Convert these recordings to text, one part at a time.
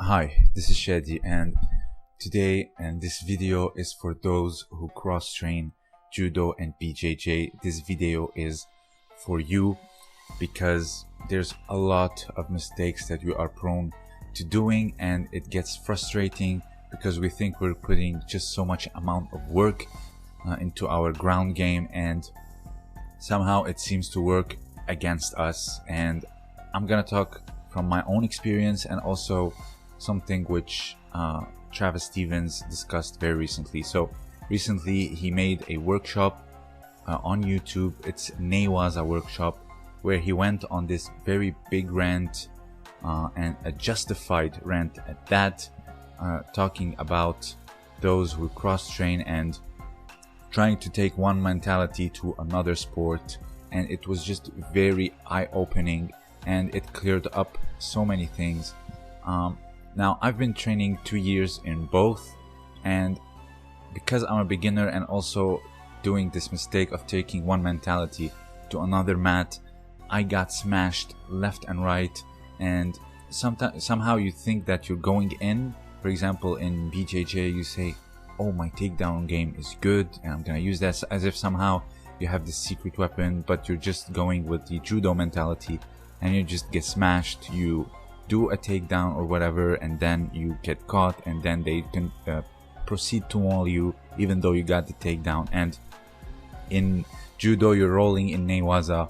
Hi, this is Shadi, and today this video is for those who cross-train Judo and BJJ. This video is for you because there's a lot of mistakes that we are prone to doing, and it gets frustrating because we think we're putting just so much amount of work into our ground game, and somehow it seems to work against us. And I'm gonna talk from my own experience and also something which Travis Stevens discussed very recently. So recently he made a workshop on YouTube. It's Ne Waza workshop, where he went on this very big rant and a justified rant at that, talking about those who cross-train and trying to take one mentality to another sport. And it was just very eye-opening, and it cleared up so many things. Now, I've been training 2 years in both, and because I'm a beginner and also doing this mistake of taking one mentality to another mat, I got smashed left and right. And somehow you think that you're going in. For example, in BJJ you say, oh, my takedown game is good and I'm gonna use that, as if somehow you have this secret weapon, but you're just going with the judo mentality and you just get smashed. You do a takedown or whatever, and then you get caught, and then they can proceed to maul you even though you got the takedown. And in judo, you're rolling. In Ne Waza,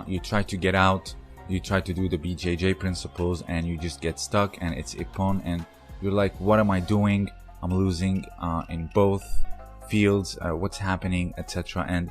you try to get out, you try to do the BJJ principles, and you just get stuck, and it's ippon, and you're like, what am I doing? I'm losing in both fields. What's happening, etc. And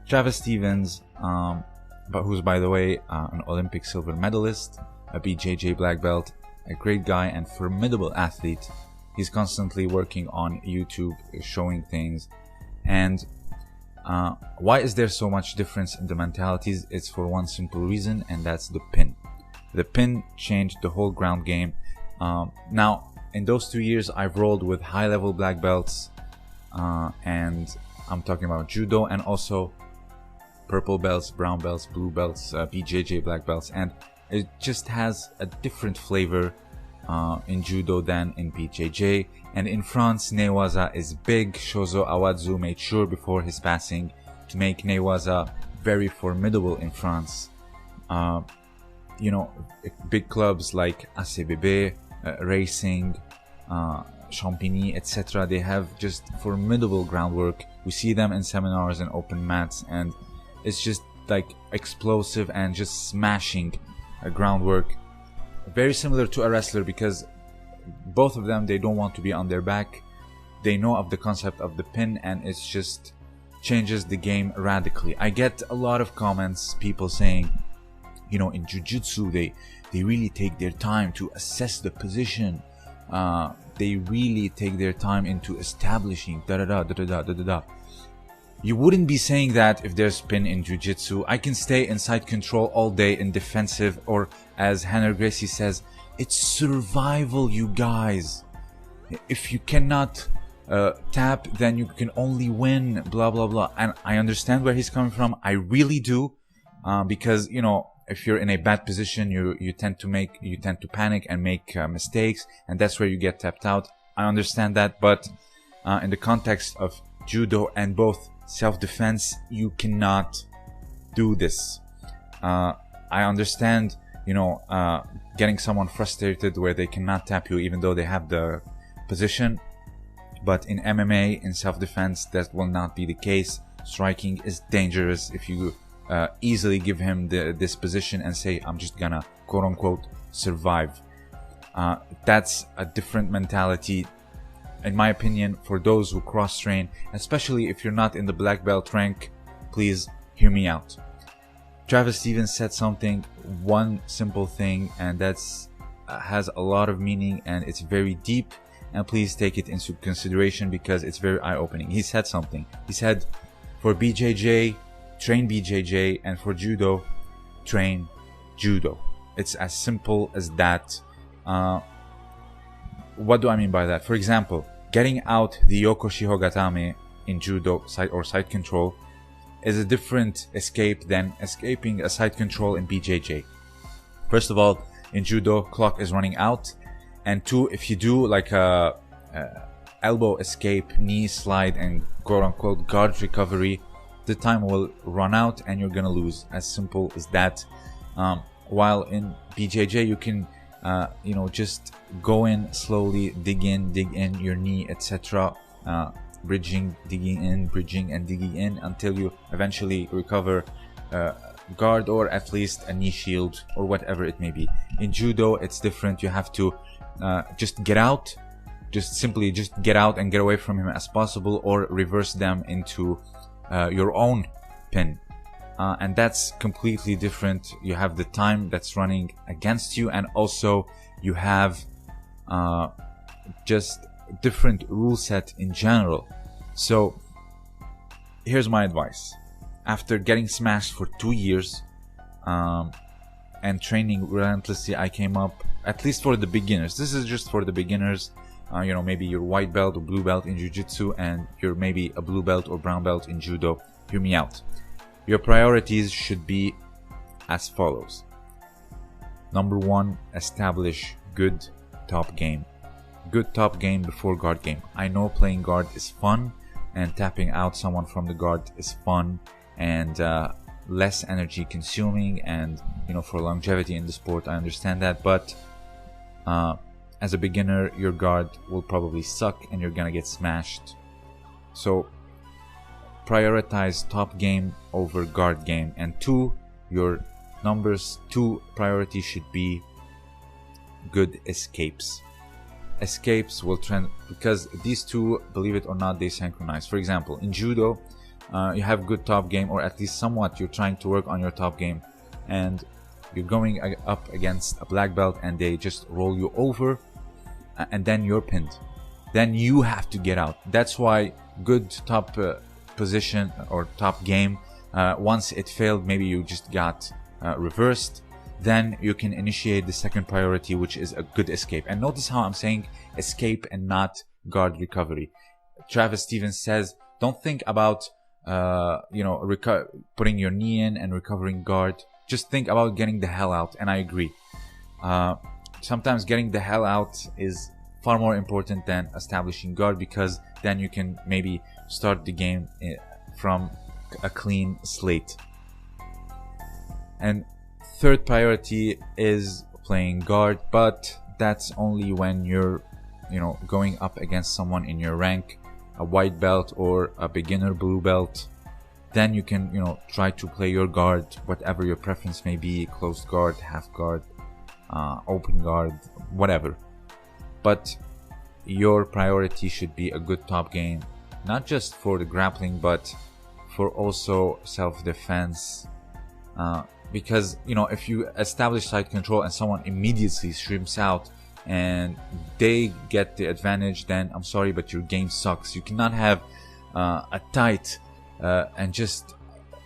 Travis Stevens, but who's, by the way, an Olympic silver medalist, a BJJ black belt, a great guy and formidable athlete. He's constantly working on YouTube, showing things. And why is there so much difference in the mentalities? It's for one simple reason, and that's the pin. The pin changed the whole ground game. Now, in those 2 years, I've rolled with high-level black belts, and I'm talking about judo, and also purple belts, brown belts, blue belts, BJJ black belts, and it just has a different flavor in judo than in BJJ. And in France, Ne Waza is big. Shozo Awadzu made sure before his passing to make Ne Waza very formidable in France. You know, big clubs like ACBB, Racing, Champigny, etc. They have just formidable groundwork. We see them in seminars and open mats, and it's just like explosive and just smashing a groundwork, very similar to a wrestler, because both of them, they don't want to be on their back. They know of the concept of the pin, and it's just changes the game radically. I get a lot of comments, people saying, you know, in jiu-jitsu they really take their time to assess the position. They really take their time into establishing da-da-da. You wouldn't be saying that if there's pin in jiu-jitsu. I can stay in side control all day in defensive, or as Hannah Gracie says, it's survival, you guys. If you cannot tap, then you can only win, blah blah blah. And I understand where he's coming from. I really do, because, you know, if you're in a bad position, you tend to panic and make mistakes, and that's where you get tapped out. I understand that, but in the context of judo and both self-defense, you cannot do this. I understand, you know, getting someone frustrated where they cannot tap you even though they have the position, but in MMA, in self-defense, that will not be the case. Striking is dangerous. If you easily give him this position and say, I'm just gonna quote-unquote survive, that's a different mentality, in my opinion, for those who cross-train. Especially if you're not in the black belt rank, please hear me out. Travis Stevens said something, one simple thing, and that's has a lot of meaning, and it's very deep, and please take it into consideration because it's very eye-opening. He said something. He said, for BJJ, train BJJ, and for judo, train judo. It's as simple as that. What do I mean by that? For example, getting out the Yoko Shihogatame in judo, side control, is a different escape than escaping a side control in BJJ. First of all, in judo, clock is running out, And 2, if you do like a elbow escape, knee slide, and quote-unquote guard recovery, the time will run out and you're gonna lose. As simple as that. While in BJJ you can just go in slowly, dig in your knee, etc. Bridging, digging in, bridging and digging in until you eventually recover guard, or at least a knee shield, or whatever it may be. In judo it's different. You have to just get out, simply get out and get away from him as possible, or reverse them into your own pin. And that's completely different. You have the time that's running against you, and also you have just different rule set in general. So here's my advice. After getting smashed for 2 years and training relentlessly, I came up, at least for the beginners, this is just for the beginners, maybe you're white belt or blue belt in jiu-jitsu and you're maybe a blue belt or brown belt in judo. Hear me out. Your priorities should be as follows. Number 1, establish good top game. Good top game before guard game. I know playing guard is fun and tapping out someone from the guard is fun and less energy consuming, and for longevity in the sport, I understand that, but as a beginner your guard will probably suck and you're gonna get smashed. So prioritize top game over guard game. And 2, your numbers 2 priority should be good escapes. Escapes will trend, because these 2, believe it or not, they synchronize. For example, in judo you have good top game, or at least somewhat you're trying to work on your top game, and you're going up against a black belt and they just roll you over and then you're pinned. Then you have to get out. That's why good top position or top game, once it failed, maybe you just got reversed, then you can initiate the second priority, which is a good escape. And notice how I'm saying escape and not guard recovery. Travis Stevens says, don't think about putting your knee in and recovering guard. Just think about getting the hell out. And I agree. Sometimes getting the hell out is far more important than establishing guard, because then you can maybe start the game from a clean slate. And third priority is playing guard, but that's only when you're going up against someone in your rank, a white belt or a beginner blue belt. Then you can try to play your guard, whatever your preference may be, closed guard, half guard, open guard, whatever. But your priority should be a good top game, not just for the grappling but for also self-defense, because if you establish side control and someone immediately shrimps out and they get the advantage, then I'm sorry, but your game sucks. You cannot have a tight and just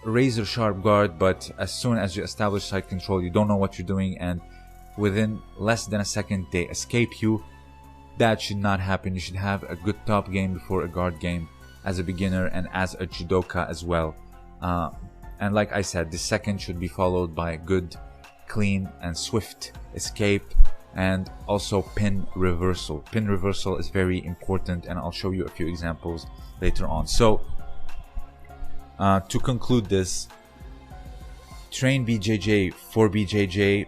razor sharp guard, but as soon as you establish side control you don't know what you're doing and within less than a second they escape you. That should not happen. You should have a good top game before a guard game, as a beginner and as a judoka as well. And like I said, the second should be followed by a good, clean and swift escape, and also pin reversal. Pin reversal is very important, and I'll show you a few examples later on. So to conclude this, train BJJ for BJJ.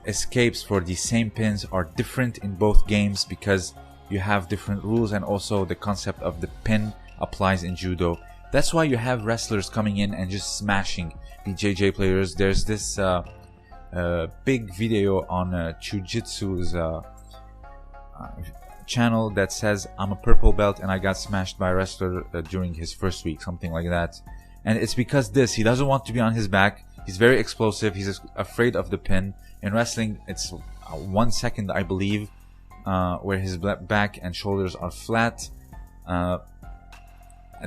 Escapes for the same pins are different in both games because you have different rules, and also the concept of the pin applies in judo. That's why you have wrestlers coming in and just smashing BJJ players. There's this big video on Jiu-Jitsu's channel that says, I'm a purple belt and I got smashed by a wrestler during his first week, something like that. And it's because he doesn't want to be on his back. He's very explosive. He's afraid of the pin. In wrestling, it's 1 second, I believe, where his back and shoulders are flat.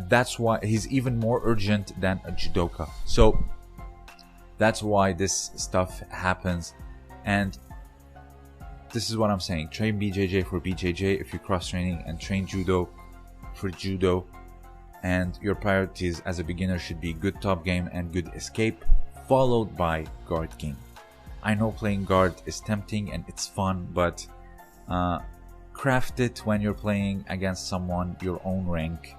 That's why he's even more urgent than a judoka. So that's why this stuff happens. And this is what I'm saying. Train BJJ for BJJ if you're cross-training, and train judo for judo. And your priorities as a beginner should be good top game and good escape, followed by guard game. I know playing guard is tempting and it's fun, but craft it when you're playing against someone your own rank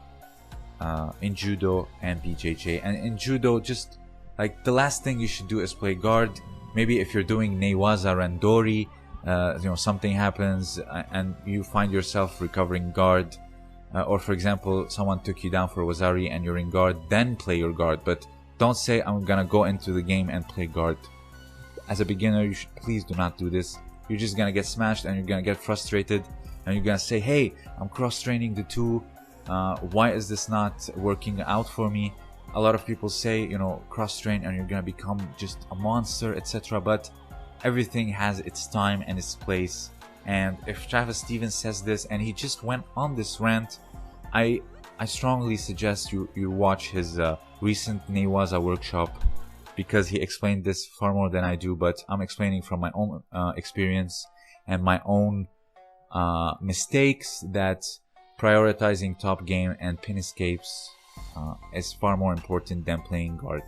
in judo and BJJ. And in judo, just like the last thing you should do is play guard. Maybe if you're doing Ne Waza Randori, something happens and you find yourself recovering guard, or for example someone took you down for Wazari and you're in guard, then play your guard. But don't say I'm gonna go into the game and play guard. As a beginner, you should please do not do this. You're just gonna get smashed and you're gonna get frustrated and you're gonna say, hey, I'm cross-training the two, why is this not working out for me? A lot of people say, cross-train and you're gonna become just a monster, etc. But everything has its time and its place. And if Travis Stevens says this and he just went on this rant, I strongly suggest you watch his recent Ne Waza workshop, because he explained this far more than I do. But I'm explaining from my own experience and my own mistakes, that prioritizing top game and pin escapes is far more important than playing guard.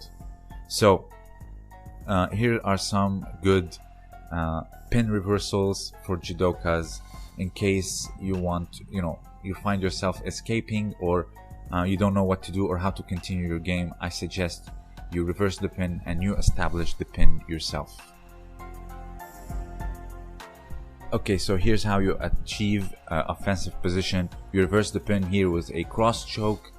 So here are some good pin reversals for judokas in case you want, you find yourself escaping, or you don't know what to do or how to continue your game. I suggest you reverse the pin and you establish the pin yourself. Okay, so here's how you achieve offensive position. You reverse the pin here with a cross choke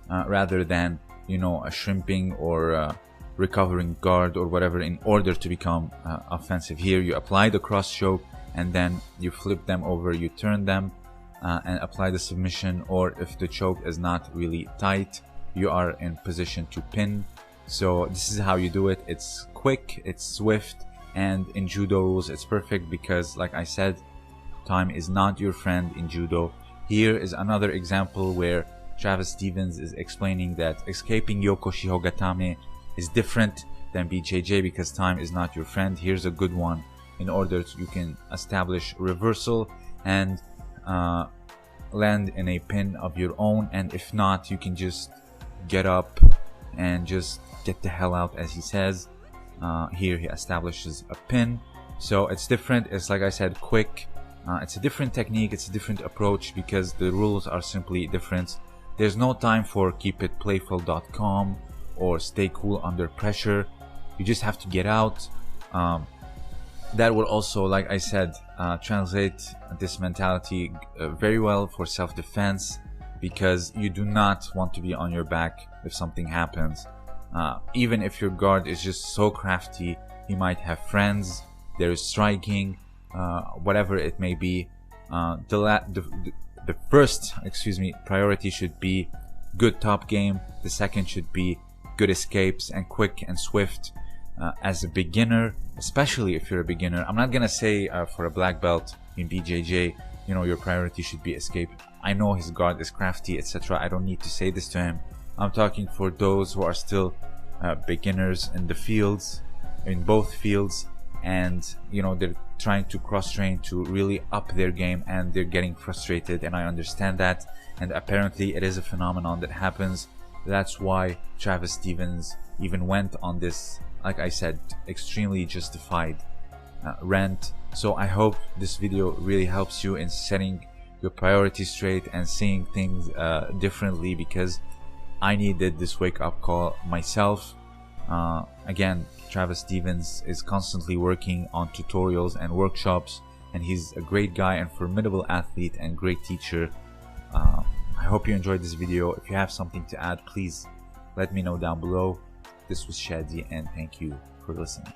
rather than, a shrimping or recovering guard or whatever, in order to become offensive. Here you apply the cross choke and then you flip them over, you turn them and apply the submission, or if the choke is not really tight, you are in position to pin. So this is how you do it. It's quick, it's swift, and in judo rules it's perfect because, like I said, time is not your friend in judo. Here is another example where Travis Stevens is explaining that escaping Yoko Shihogatame is different than BJJ because time is not your friend. Here's a good one in order you can establish reversal and land in a pin of your own, and if not, you can just get up and just get the hell out, as he says. Here he establishes a pin, so it's different. It's, like I said, quick. It's a different technique, it's a different approach because the rules are simply different. There's no time for keepitplayful.com or stay cool under pressure. You just have to get out. That will also, like I said, translate this mentality very well for self-defense, because you do not want to be on your back if something happens. Even if your guard is just so crafty, he might have friends, there is striking, whatever it may be. The first priority should be good top game. The second should be good escapes and quick and swift. As a beginner, especially if you're a beginner, I'm not gonna say for a black belt in BJJ, your priority should be escape. I know his guard is crafty, etc. I don't need to say this to him. I'm talking for those who are still beginners in the fields, in both fields, and they're trying to cross-train to really up their game and they're getting frustrated, and I understand that, and apparently it is a phenomenon that happens. That's why Travis Stevens even went on this, like I said, extremely justified rant. So I hope this video really helps you in setting your priorities straight and seeing things differently, because I needed this wake-up call myself. Again, Travis Stevens is constantly working on tutorials and workshops, and he's a great guy and formidable athlete and great teacher. I hope you enjoyed this video. If you have something to add, please let me know down below. This was Shadi, and thank you for listening.